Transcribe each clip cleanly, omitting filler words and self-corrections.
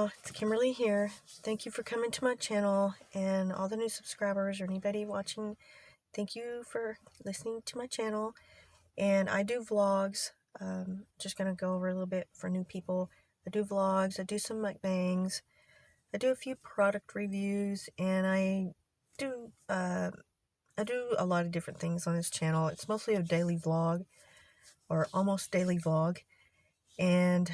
y'all, it's Kimberly here. Thank you for coming to my channel, and all the new subscribers or anybody watching, thank you for listening to my channel. And I do vlogs. Just gonna go over a little bit for new people. I do vlogs, I do some mukbangs, I do a few product reviews, and I do a lot of different things on this channel. It's mostly a daily vlog or almost daily vlog. And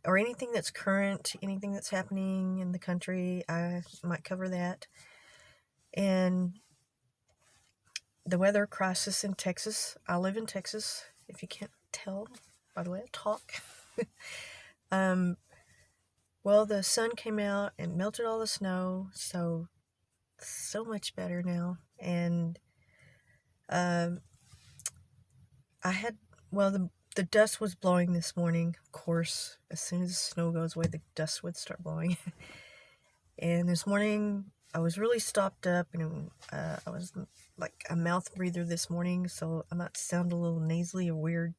or anything that's current, anything that's happening in the country, I might cover that. And the weather crisis in Texas. I live in Texas, if you can't tell by the way I talk. Well, the sun came out and melted all the snow, so much better now. And I had, well, the dust was blowing this morning, of course. As soon as the snow goes away, the dust would start blowing. And this morning, I was really stopped up, and I was like a mouth breather this morning, so I might sound a little nasally or weird.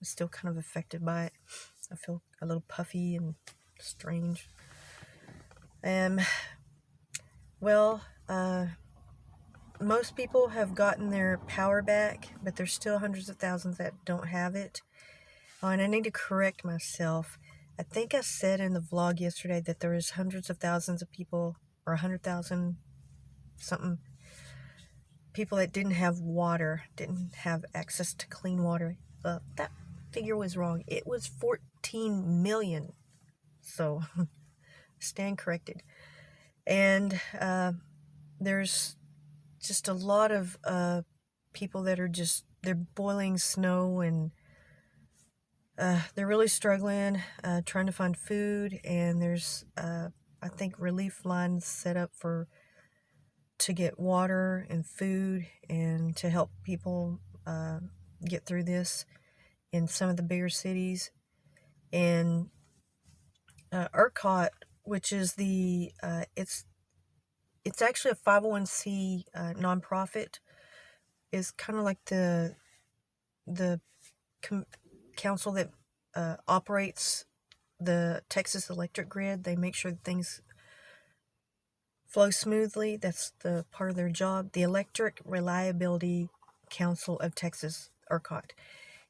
I'm still kind of affected by it. I feel a little puffy and strange. Well, most people have gotten their power back, but there's still hundreds of thousands that don't have it. Oh, and I need to correct myself. I think I said in the vlog yesterday that there was hundreds of thousands of people, or 100,000 something, people that didn't have water, didn't have access to clean water. That figure was wrong. It was 14 million. So, stand corrected. And there's just a lot of people that are they're boiling snow, and they're really struggling, trying to find food. And there's, I think, relief lines set up to get water and food and to help people get through this in some of the bigger cities. And Ercot, which is the, it's actually a 501c nonprofit, is kind of like the council that operates the Texas electric grid. They make sure that things flow smoothly. That's the part of their job. The Electric Reliability Council of Texas, Ercot.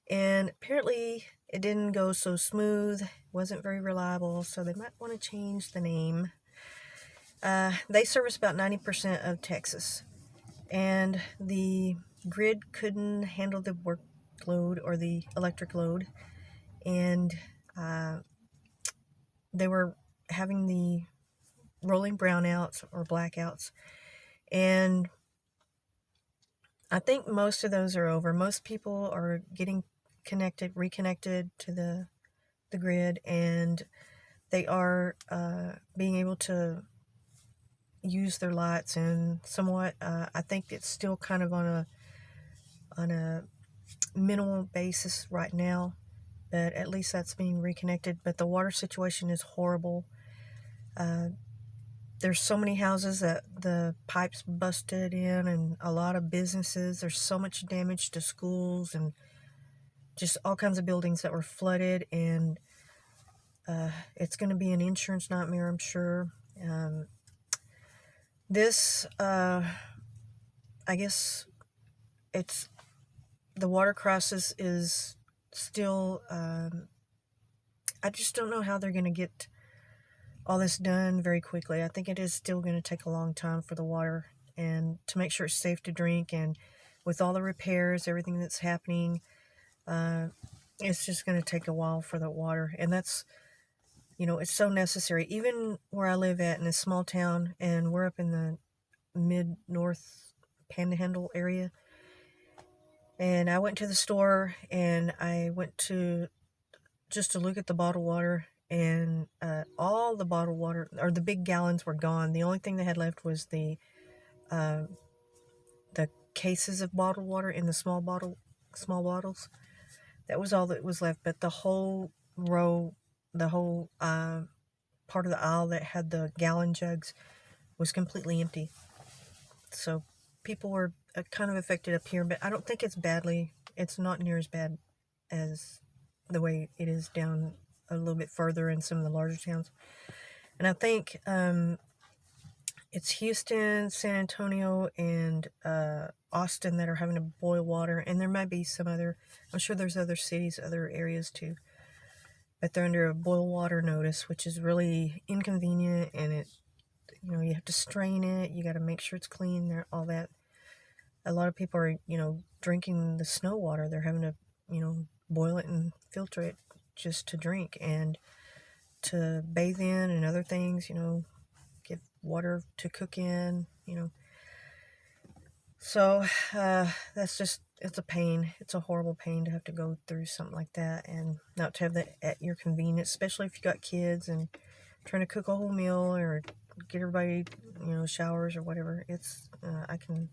And apparently it didn't go so smooth, wasn't very reliable, so they might want to change the name. They service about 90% of Texas, and the grid couldn't handle the workload or the electric load, and they were having the rolling brownouts or blackouts. And I think most of those are over. Most people are getting reconnected to the grid, and they are being able to use their lights, and somewhat I think it's still kind of on a minimal basis right now, but at least that's being reconnected. But the water situation is horrible. There's so many houses that the pipes busted in, and a lot of businesses. There's so much damage to schools and just all kinds of buildings that were flooded, and it's going to be an insurance nightmare, I'm sure. This, I guess, the water crisis is still, I just don't know how they're going to get all this done very quickly. I think it is still going to take a long time for the water, and to make sure it's safe to drink, and with all the repairs, everything that's happening, it's just going to take a while for the water. And that's, it's so necessary. Even where I live at, in a small town, and we're up in the mid-north Panhandle area, and I went to the store, and I went to just to look at the bottled water, and all the bottled water, or the big gallons, were gone. The only thing they had left was the cases of bottled water in the small bottles. That was all that was left. But the whole row, the whole part of the aisle that had the gallon jugs was completely empty. So people were kind of affected up here, but I don't think it's not near as bad as the way it is down a little bit further in some of the larger towns. And I think it's Houston, San Antonio, and Austin that are having to boil water. And there might be some other, I'm sure there's other cities, other areas too. But they're under a boil water notice, which is really inconvenient. And it, you know, you have to strain it. You got to make sure it's clean, there, all that. A lot of people are, you know, drinking the snow water. They're having to, you know, boil it and filter it just to drink and to bathe in and other things, you know, get water to cook in, you know. So that's just, it's a pain. It's a horrible pain to have to go through something like that and not to have that at your convenience, especially if you got kids and trying to cook a whole meal or get everybody, you know, showers or whatever. It's I can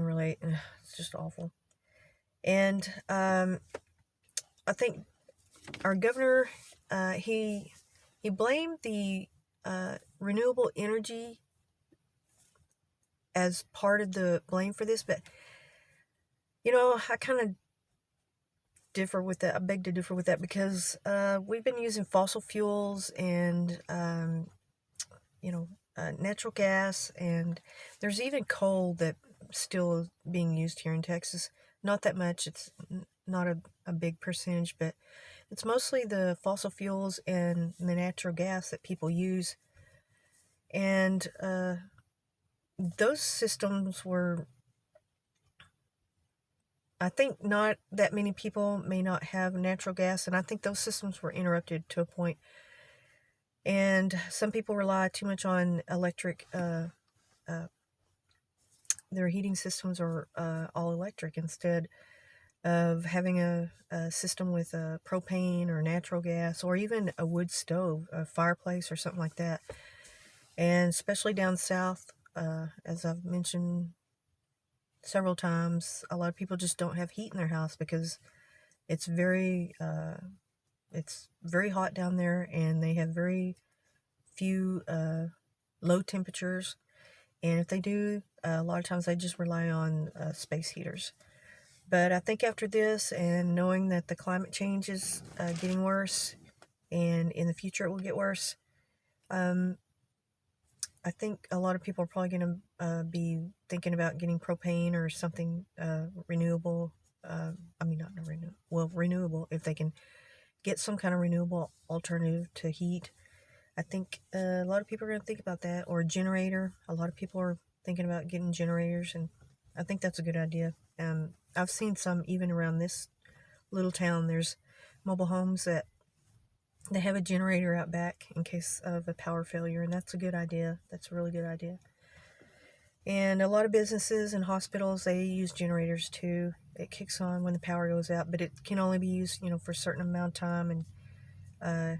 relate. It's just awful. And I think our governor, he blamed the renewable energy as part of the blame for this, but you know, I kind of differ with that. I beg to differ with that because we've been using fossil fuels and you know, natural gas, and there's even coal that still is being used here in Texas. Not that much. It's not a big percentage, but it's mostly the fossil fuels and the natural gas that people use. And those systems were, I think not that many people may not have natural gas, and I think those systems were interrupted to a point. And some people rely too much on electric, their heating systems are all electric instead of having a system with propane or natural gas or even a wood stove, a fireplace or something like that. And especially down south, as I've mentioned several times, a lot of people just don't have heat in their house because it's very hot down there, and they have very few low temperatures. And if they do, a lot of times they just rely on space heaters. But I think after this, and knowing that the climate change is getting worse, and in the future it will get worse, I think a lot of people are probably going to be thinking about getting propane or something renewable. I mean, not renewable. Well, renewable, if they can get some kind of renewable alternative to heat. I think a lot of people are going to think about that, or a generator. A lot of people are thinking about getting generators, and I think that's a good idea. I've seen some even around this little town. There's mobile homes that they have a generator out back in case of a power failure, and that's a good idea. That's a really good idea. And a lot of businesses and hospitals, they use generators too. It kicks on when the power goes out, but it can only be used, you know, for a certain amount of time, and a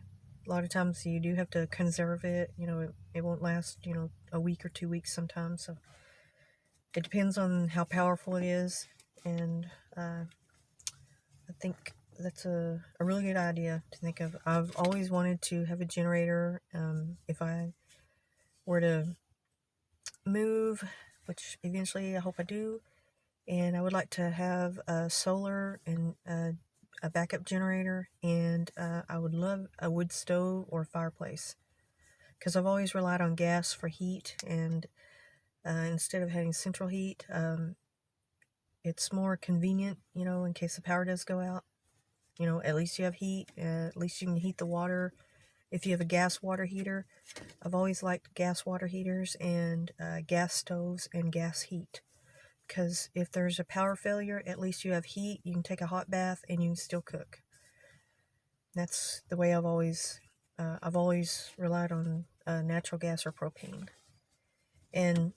lot of times you do have to conserve it. You know, it won't last, you know, a week or 2 weeks sometimes. So it depends on how powerful it is. And I think that's a really good idea to think of. I've always wanted to have a generator if I were to move, which eventually I hope I do. And I would like to have solar and a backup generator, and I would love a wood stove or fireplace, because I've always relied on gas for heat, and instead of having central heat, it's more convenient, you know, in case the power does go out. You know, at least you have heat, at least you can heat the water. If you have a gas water heater, I've always liked gas water heaters and gas stoves and gas heat. Because if there's a power failure, at least you have heat, you can take a hot bath, and you can still cook. That's the way I've always relied on natural gas or propane. And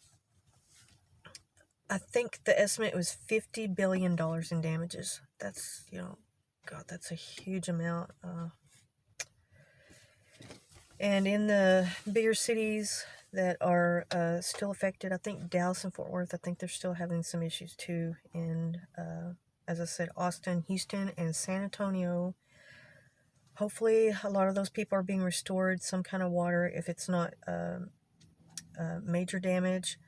I think the estimate was $50 billion in damages. That's, you know, God, that's a huge amount. And in the bigger cities that are still affected, I think Dallas and Fort Worth, I think they're still having some issues too. And as I said, Austin, Houston, and San Antonio, hopefully a lot of those people are being restored some kind of water if it's not major damage.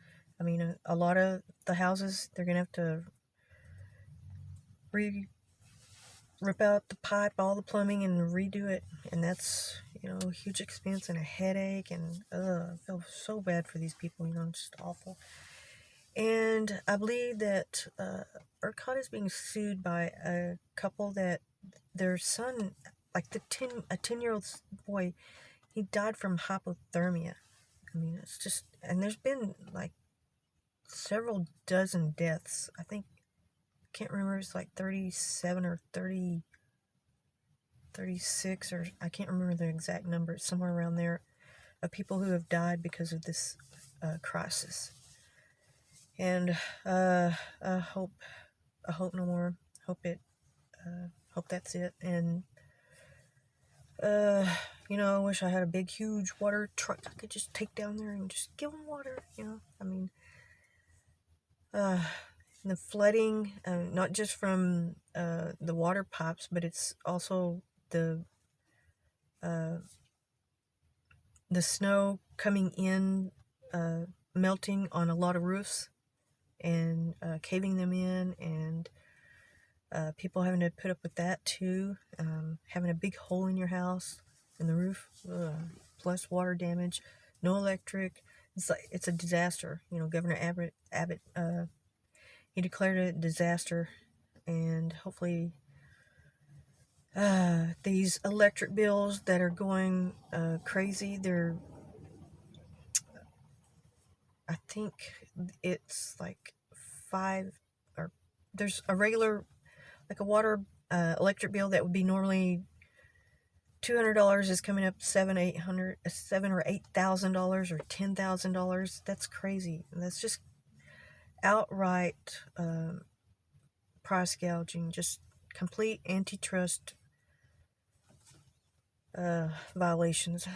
I mean, a lot of the houses, they're going to have to rip out the pipe, all the plumbing, and redo it. And that's, you know, huge expense and a headache, and I feel so bad for these people, you know, just awful. And I believe that Ercot is being sued by a couple that their son, like a 10-year-old boy, he died from hypothermia. I mean, it's just, and there's been like several dozen deaths. I think, can't remember, it's like 37 or 36, or I can't remember the exact number, it's somewhere around there, of people who have died because of this crisis. And I hope no more. Hope that's it. And you know, I wish I had a big, huge water truck I could just take down there and just give them water. You know, I mean, the flooding, not just from the water pipes, but it's also the snow coming in, melting on a lot of roofs and caving them in, and people having to put up with that too. Having a big hole in your house in the roof, plus water damage, no electric. It's a disaster. You know, Governor Abbott, he declared it a disaster, and hopefully these electric bills that are going crazy, I think it's like there's a regular, like a water electric bill that would be normally $200 is coming up $7 or $8,000 or $10,000. That's crazy. And that's just outright price gouging, just complete antitrust violations.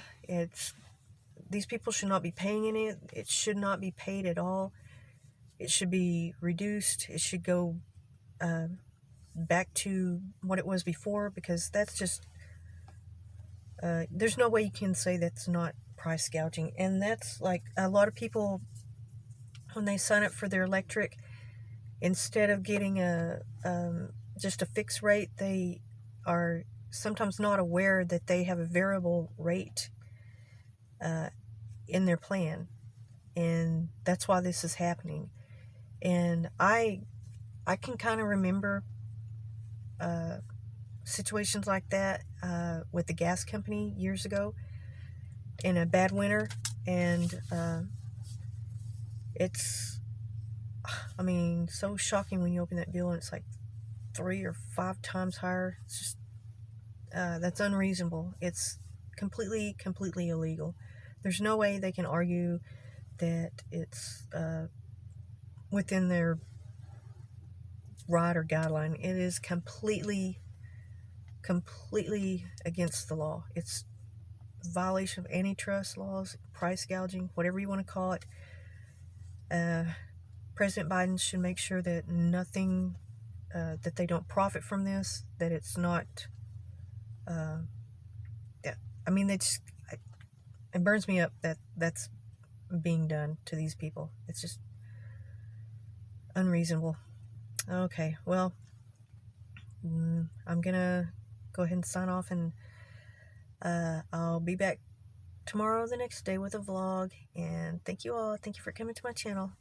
These people should not be paying any. It should not be paid at all. It should be reduced. It should go back to what it was before, because that's just there's no way you can say that's not price gouging. And that's like a lot of people, when they sign up for their electric, instead of getting just a fixed rate, they are sometimes not aware that they have a variable rate in their plan, and that's why this is happening. And I can kind of remember situations like that with the gas company years ago in a bad winter, and it's, I mean, so shocking when you open that bill and it's like 3 or 5 times higher. It's just that's unreasonable. It's completely illegal. There's no way they can argue that it's within their right or guideline. It is completely against the law. It's violation of antitrust laws, price gouging, whatever you want to call it. President Biden should make sure that nothing, that they don't profit from this, that it's not, I mean, it burns me up that that's being done to these people. It's just unreasonable. Okay, well, I'm gonna go ahead and sign off, and I'll be back tomorrow, the next day, with a vlog. And thank you all. Thank you for coming to my channel.